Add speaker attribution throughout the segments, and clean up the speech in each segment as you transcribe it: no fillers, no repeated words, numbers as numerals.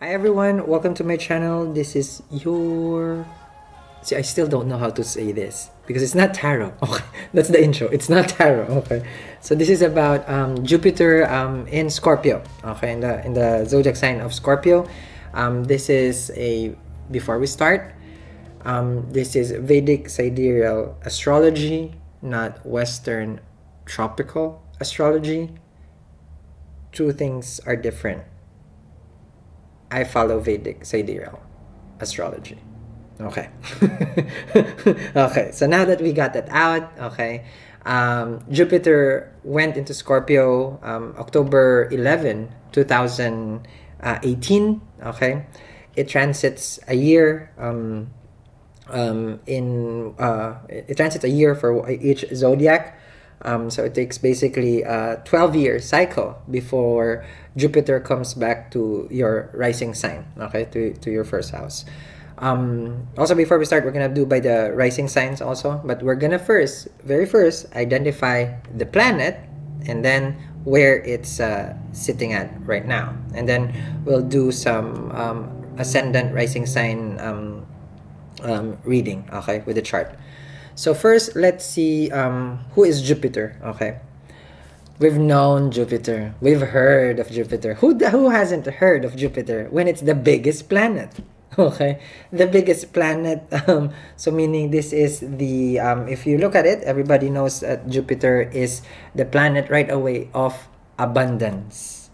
Speaker 1: Hi everyone, welcome to my channel. This is your... See, I still don't know how to say this because it's not tarot. Okay, that's the intro. It's not tarot. Okay, so this is about Jupiter in Scorpio. Okay, in the zodiac sign of Scorpio. This is a... Before we start, this is Vedic sidereal astrology, not Western tropical astrology. Two things are different. I follow Vedic sidereal astrology. Okay. Okay, so now that we got that out, okay, Jupiter went into Scorpio October 11, 2018. Okay, it transits a year it transits a year for each zodiac. So it takes basically a 12-year cycle before Jupiter comes back to your rising sign, okay, to your first house. Also, before we start, we're gonna do by the rising signs also, but we're gonna very first, identify the planet and then where it's sitting at right now. And then we'll do some ascendant rising sign reading, okay, with the chart. So first, let's see who is Jupiter. Okay, we've known Jupiter, we've heard of Jupiter. Who hasn't heard of Jupiter when it's the biggest planet? Okay, the biggest planet. So meaning this is the if you look at it, everybody knows that Jupiter is the planet right away of abundance,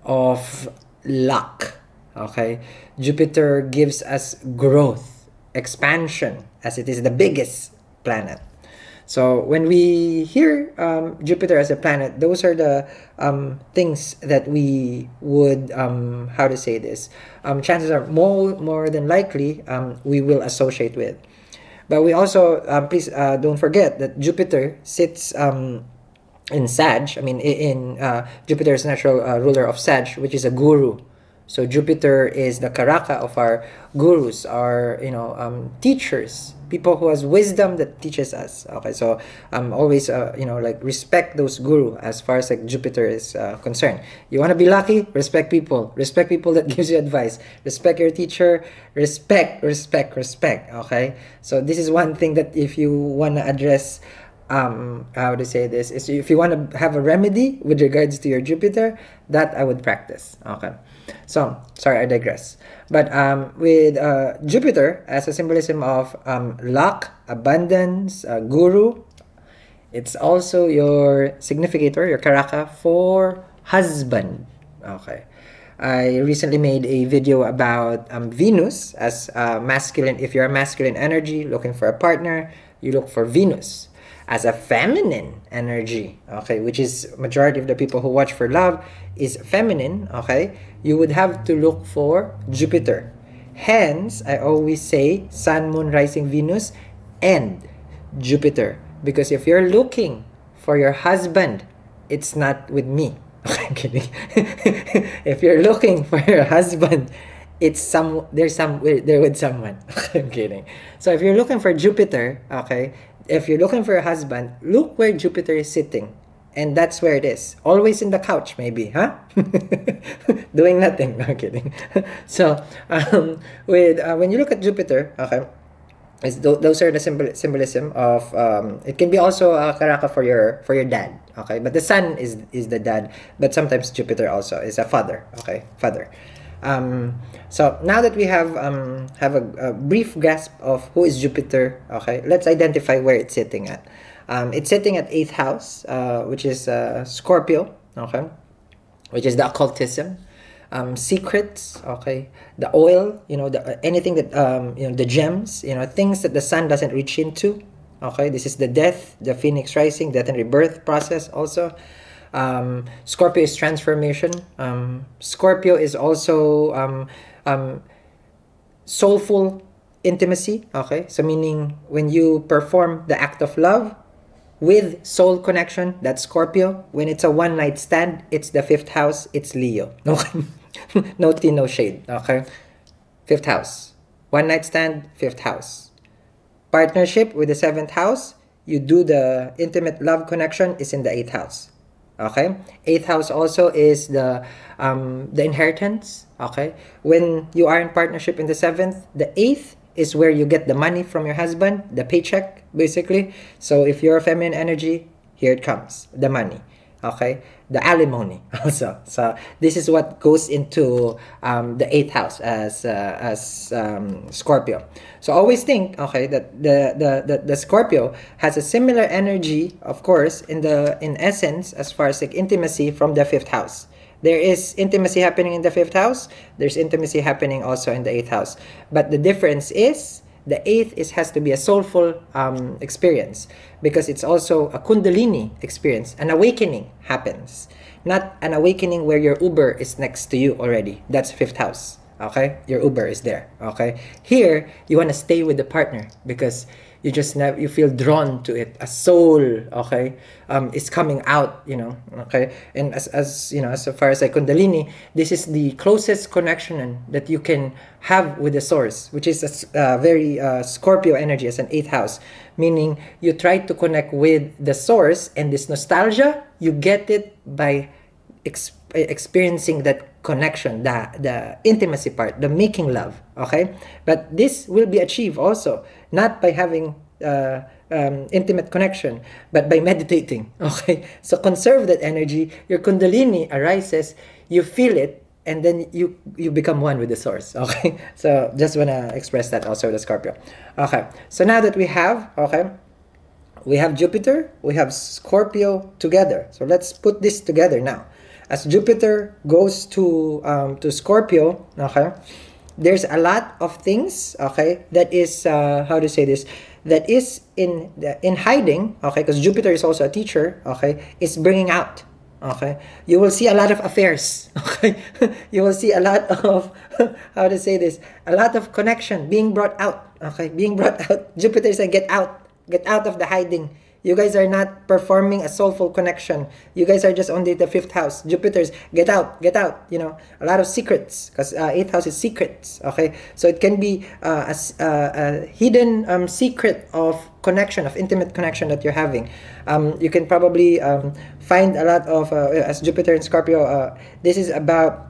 Speaker 1: of luck. Okay, Jupiter gives us growth, expansion, as it is the biggest planet. So when we hear Jupiter as a planet, those are the things that we would how to say this, chances are more than likely we will associate with. But we also please don't forget that Jupiter sits in Sag. I mean, in Jupiter is natural ruler of Sag, which is a guru. So Jupiter is the karaka of our gurus, our teachers, people who has wisdom that teaches us. Okay, so always like respect those guru as far as like Jupiter is concerned. You want to be lucky, respect people that gives you advice, respect your teacher, respect. Okay, so this is one thing that if you want to address, how to say this, is if you want to have a remedy with regards to your Jupiter, that I would practice. Okay, so sorry, I digress. But with Jupiter as a symbolism of luck, abundance, guru, it's also your significator, your karaka for husband. Okay, I recently made a video about Venus as masculine. If you're a masculine energy looking for a partner, you look for Venus. As a feminine energy, okay, which is majority of the people who watch for love is feminine, okay, you would have to look for Jupiter. Hence, I always say Sun, Moon, Rising, Venus, and Jupiter. Because if you're looking for your husband, it's not with me. I'm kidding. If you're looking for your husband, they're with someone. I'm kidding. So if you're looking for Jupiter, okay, if you're looking for a husband, look where Jupiter is sitting. And that's where it is. Always in the couch, maybe, huh? Doing nothing. No, kidding. So, with when you look at Jupiter, okay, those are the symbolism of. It can be also a karaka for your dad, okay. But the sun is the dad. But sometimes Jupiter also is a father, okay, father. So now that we have a brief grasp of who is Jupiter, okay, let's identify where it's sitting at. It's sitting at 8th house, which is Scorpio, okay, which is the occultism, secrets, okay, the oil, anything that the gems, things that the sun doesn't reach into, okay. This is the death, the phoenix rising, death and rebirth process also. Scorpio is transformation. Scorpio is also soulful intimacy. Okay, so meaning when you perform the act of love with soul connection, that's Scorpio. When it's a one-night stand, it's the 5th house. It's Leo. Okay, no tea, no shade. Okay, 5th house. One-night stand, 5th house. Partnership with the 7th house. You do the intimate love connection is in the 8th house. Okay, eighth house also is the inheritance. Okay, when you are in partnership in the seventh, the eighth is where you get the money from your husband, the paycheck, basically. So if you're a feminine energy, here it comes, the money. Okay, the alimony also. So this is what goes into the eighth house as Scorpio. So always think, okay, that the Scorpio has a similar energy, of course, in essence, as far as like intimacy from the fifth house. There is intimacy happening in the fifth house. There's intimacy happening also in the eighth house. But the difference is the eighth has to be a soulful experience, because it's also a kundalini experience. An awakening happens, not an awakening where your Uber is next to you already. That's fifth house. Okay, your Uber is there. Okay, here you want to stay with the partner because you just never, you feel drawn to it. A soul, okay, is coming out, okay. And as you know, as far as like kundalini, this is the closest connection that you can have with the source, which is a very Scorpio energy as an eighth house, meaning you try to connect with the source, and this nostalgia you get it by experiencing that connection, the intimacy part, the making love. Okay, but this will be achieved also not by having intimate connection, but by meditating. Okay, so conserve that energy. Your kundalini arises, you feel it, and then you become one with the source. Okay, so just want to express that also with the Scorpio. Okay, so now that we have, okay, we have Jupiter, we have Scorpio together. So let's put this together now. As Jupiter goes to Scorpio, okay, there's a lot of things, okay, that is how to say this, that is in hiding, okay, because Jupiter is also a teacher, okay, is bringing out. Okay, you will see a lot of affairs. Okay, you will see a lot of how to say this, a lot of connection being brought out. Okay, being brought out. Jupiter said, get out of the hiding. You guys are not performing a soulful connection. You guys are just only the fifth house. Jupiter's get out, get out. A lot of secrets, because eighth house is secrets. Okay, so it can be a hidden secret of connection, of intimate connection that you're having. You can probably find a lot of as Jupiter in Scorpio. This is about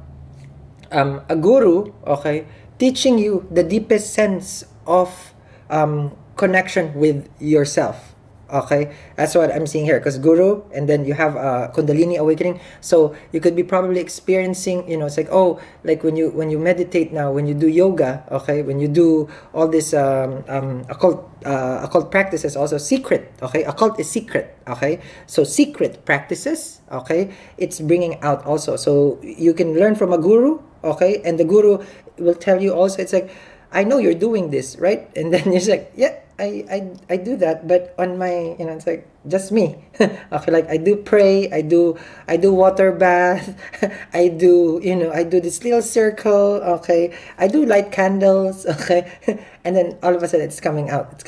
Speaker 1: a guru, okay, teaching you the deepest sense of connection with yourself. Okay, that's what I'm seeing here, because guru, and then you have kundalini awakening. So you could be probably experiencing, it's like, oh, like when you meditate now, when you do yoga, okay, when you do all this occult practices, also secret. Okay, occult is secret. Okay, so secret practices, okay, it's bringing out also. So you can learn from a guru, okay, and the guru will tell you also, it's like, I know you're doing this, right? And then you're like, yeah, I do that, but on my, it's like just me. Okay, like I do pray, I do water bath, I do, I do this little circle, okay, I do light candles, okay, and then all of a sudden it's coming out,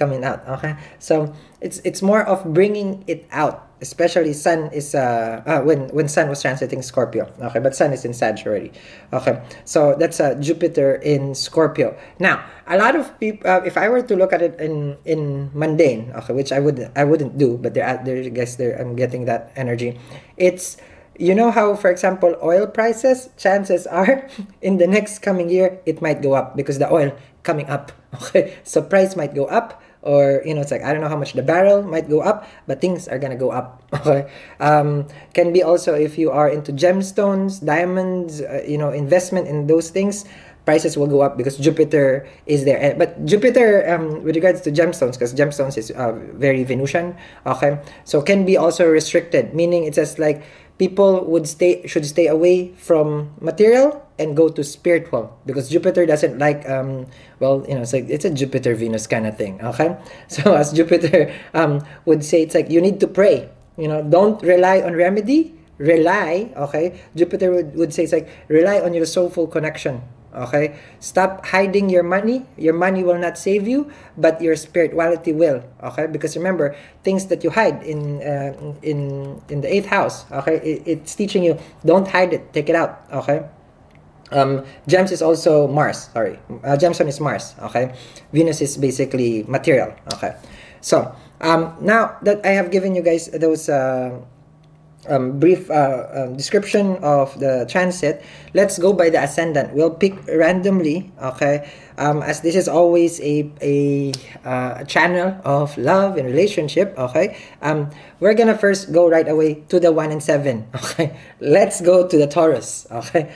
Speaker 1: okay. So it's more of bringing it out. Especially Sun is when Sun was transiting Scorpio, okay, but Sun is in Sag already, okay. So that's Jupiter in Scorpio. Now, a lot of people, if I were to look at it in mundane, okay, which I wouldn't do, but I guess I'm getting that energy. It's, how, for example, oil prices, chances are in the next coming year it might go up because the oil coming up, okay. So price might go up, or it's like, I don't know how much the barrel might go up, but things are gonna go up. Okay, can be also if you are into gemstones, diamonds, investment in those things, prices will go up because Jupiter is there. But Jupiter, with regards to gemstones, because gemstones is very Venusian, okay, so can be also restricted, meaning it's just like people should stay away from material and go to spiritual, because Jupiter doesn't like it's like it's a Jupiter Venus kind of thing, okay. So as Jupiter would say, it's like you need to pray, don't rely on remedy, okay. Jupiter would say, it's like rely on your soulful connection, okay. Stop hiding your money will not save you, but your spirituality will, okay. Because remember, things that you hide in the eighth house, okay, it's teaching you, don't hide it, take it out, okay. Gems is also Mars, sorry, gemstone is Mars, okay. Venus is basically material, okay. So now that I have given you guys those brief description of the transit, let's go by the ascendant. We'll pick randomly, okay? As this is always a channel of love and relationship, okay? We're gonna first go right away to the 1 and 7, okay? Let's go to the Taurus, okay?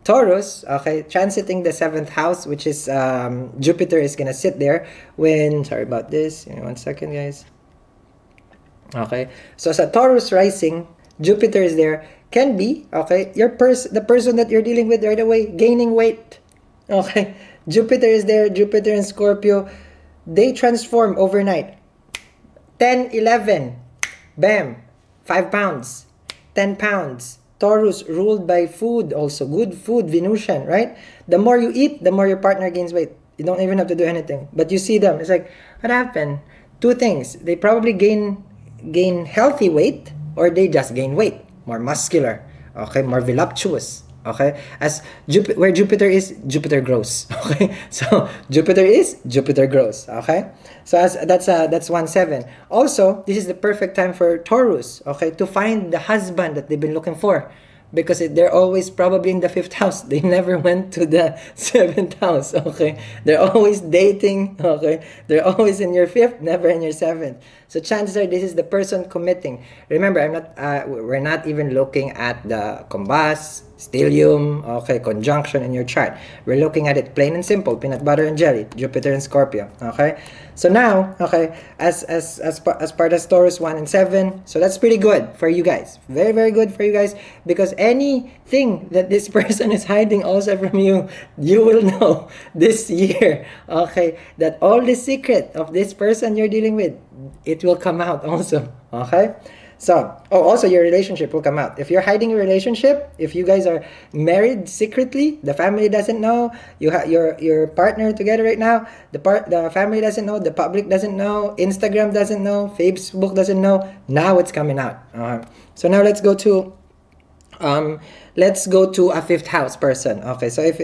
Speaker 1: Taurus, okay, transiting the 7th house, which is Jupiter is gonna sit there when, sorry about this, give me 1 second, guys. Okay, so sa Taurus rising, Jupiter is there. Can be, okay, the person that you're dealing with right away gaining weight. Okay, Jupiter is there. Jupiter and Scorpio, they transform overnight. 10, 11, bam, 5 pounds, 10 pounds. Taurus ruled by food, also good food, Venusian, right? The more you eat, the more your partner gains weight. You don't even have to do anything, but you see them. It's like, what happened? Two things. They probably gain healthy weight, or they just gain weight, more muscular, okay, more voluptuous, okay. As where Jupiter is, Jupiter grows, okay. So Jupiter grows, okay. So as that's 1/7. Also, this is the perfect time for Taurus, okay, to find the husband that they've been looking for, because they're always probably in the 5th house. They never went to the 7th house, okay? They're always dating, okay? They're always in your 5th, never in your 7th. So chances are this is the person committing. Remember, we're not even looking at the combust, stellium, okay, conjunction in your chart. We're looking at it plain and simple, peanut butter and jelly, Jupiter and Scorpio, okay? So now, okay, as part of Taurus 1 and 7, so that's pretty good for you guys. Very, very good for you guys, because anything that this person is hiding also from you, you will know this year, okay, that all the secret of this person you're dealing with, it will come out also, okay? So, also your relationship will come out. If you're hiding a relationship, if you guys are married secretly, the family doesn't know, you have your partner together right now, the family doesn't know, the public doesn't know, Instagram doesn't know, Facebook doesn't know. Now it's coming out. So now let's go to a 5th house person. Okay, so if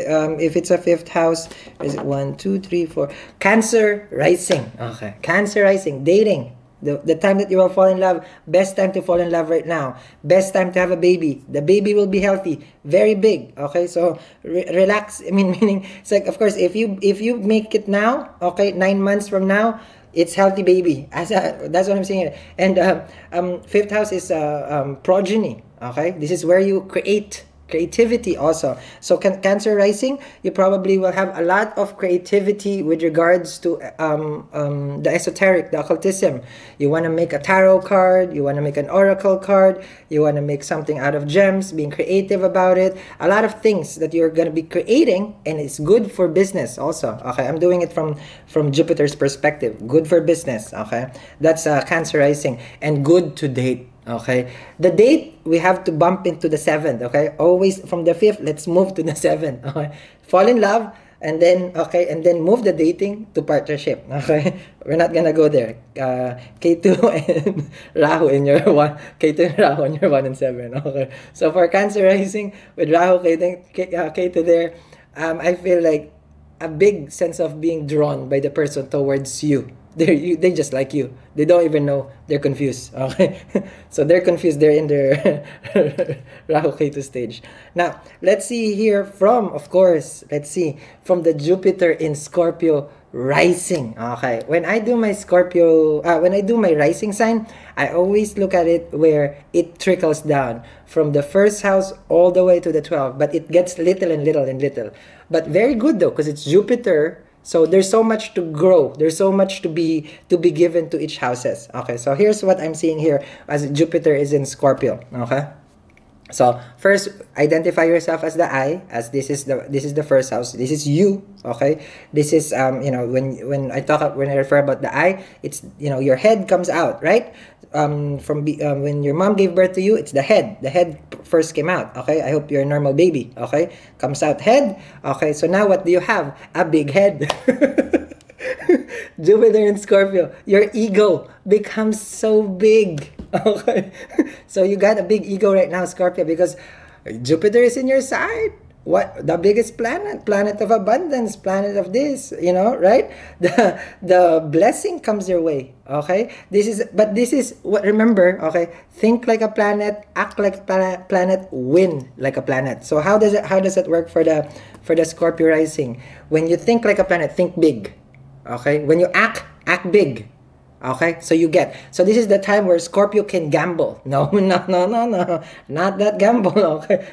Speaker 1: it's a 5th house, is it 1, 2, 3, 4? Cancer rising. Okay, Cancer rising, dating. The time that you will fall in love, best time to fall in love right now. Best time to have a baby. The baby will be healthy, very big. Okay, so relax. I mean, meaning it's like, of course, if you make it now, okay, 9 months from now, it's healthy baby. That's what I'm saying. And 5th house is progeny. Okay, this is where you creativity also. So Cancer rising, you probably will have a lot of creativity with regards to the esoteric, the occultism. You want to make a tarot card, you want to make an oracle card, you want to make something out of gems, being creative about it. A lot of things that you're going to be creating, and it's good for business also. Okay, I'm doing it from Jupiter's perspective. Good for business. Okay, that's Cancer rising, and good to date. Okay, the date, we have to bump into the 7th. Okay, always from the 5th, let's move to the 7th. Okay, fall in love, and then move the dating to partnership. Okay, we're not gonna go there. K2 and Rahu in your 1, K2 and Rahu in your 1 and 7. Okay, so for Cancer rising with Rahu, K2 there, I feel like a big sense of being drawn by the person towards you. They just like you. They don't even know. They're confused. Okay, so they're confused. They're in their Rahu Ketu stage. Now let's see here from the Jupiter in Scorpio rising. Okay, when I do my rising sign, I always look at it where it trickles down from the 1st house all the way to the 12th, but it gets little and little and little. But very good though, because it's Jupiter. So there's so much to grow. There's so much to be given to each houses. Okay, so here's what I'm seeing here as Jupiter is in Scorpio. Okay, so first identify yourself as the I, as this is the 1st house. This is you. Okay, this is when I refer about the I, it's your head comes out, right? When your mom gave birth to you, it's the head. The head first came out. Okay, I hope you're a normal baby. Okay, comes out head. Okay, so now what do you have? A big head. Jupiter in Scorpio, your ego becomes so big. Okay, so you got a big ego right now, Scorpio, because Jupiter is in your side. what the biggest planet of abundance, planet of this, right? The blessing comes your way. Okay, this is what, remember. Okay, think like a planet, act like a planet, win like a planet. So how does it work for the Scorpio rising? When you think like a planet, think big. Okay, when you act big. Okay, so so this is the time where Scorpio can gamble. No, no, no, no, no, not that gamble. Okay,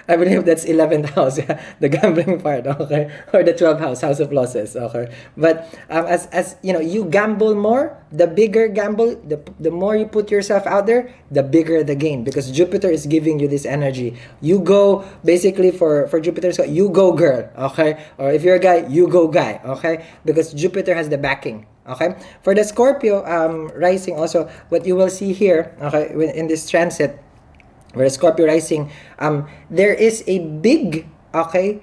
Speaker 1: I believe that's 11th house, yeah, the gambling part. Okay, or the 12th house, house of losses. Okay, but as you know, you gamble more. The bigger gamble, the more you put yourself out there, the bigger the gain, because Jupiter is giving you this energy. You go basically for Jupiter. So you go, girl. Okay, or if you're a guy, you go, guy. Okay, because Jupiter has the backing. Okay, for the Scorpio rising, also what you will see here, okay, in this transit, where the Scorpio rising, there is a big, okay,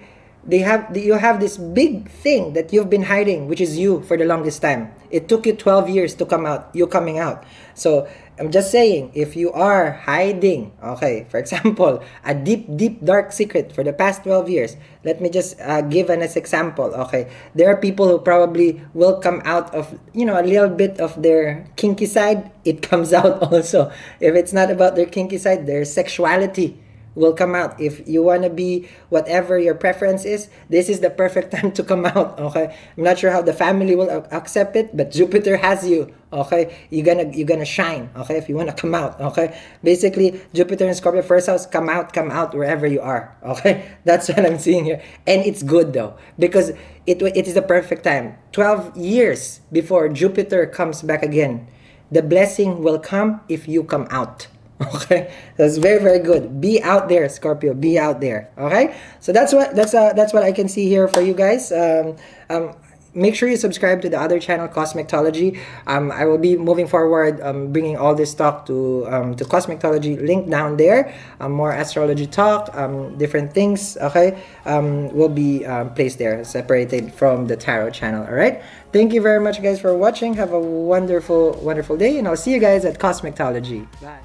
Speaker 1: you have this big thing that you've been hiding, which is you, for the longest time. It took you 12 years to come out. You coming out. So I'm just saying, if you are hiding, okay, for example, a deep, deep, dark secret for the past 12 years, let me just give an example, okay? There are people who probably will come out of, a little bit of their kinky side. It comes out also. If it's not about their kinky side, their sexuality will come out. If you want to be whatever your preference is, this is the perfect time to come out. Okay, I'm not sure how the family will accept it, but Jupiter has you. Okay, you're gonna shine. Okay, if you want to come out. Okay, basically Jupiter and Scorpio first house, come out wherever you are. Okay, that's what I'm seeing here, and it's good though, because it is the perfect time. 12 years before Jupiter comes back again, the blessing will come if you come out. Okay, that's very, very good. Be out there, Scorpio. Be out there. Okay, so that's what I can see here for you guys. Make sure you subscribe to the other channel, Cosmictology. I will be moving forward, bringing all this talk to Cosmictology. Link down there. More astrology talk, different things. Okay, will be placed there, separated from the tarot channel. All right. Thank you very much, guys, for watching. Have a wonderful, wonderful day, and I'll see you guys at Cosmictology. Bye.